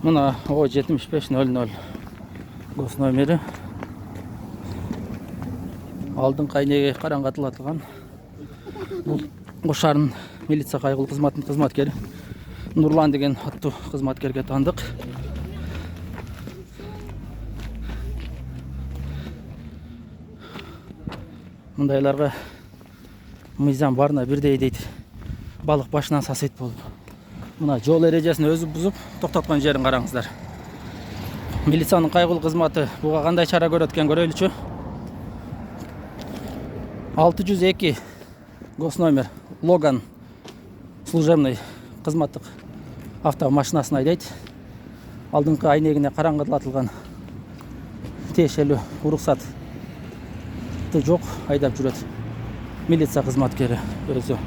Мына О 7500 гос номері. Алдыңғы айнеге қараңғатылатылған. Бұл Қошарын милиция қайғылы қызматының қызматкері Нұрлан деген аттуу қызматкерге тандық. Мұндайларға мыйзам барына бірдей дейді. Балық башынан сасет болып. Мына жол ережесін өзі бұзып, тоқтатқан жерін қараңыздар. Милицияның қайғылы қызматы бұға қандай шара көрөткен көрелічі. 602 гос номер Логан служебный қызматтық автомашинасын айдайды. Алдыңғы айнегіне қараңғатылатылған тиешелі уруксаты жоқ, айдап жүреді. Милиция қызматкері өзі.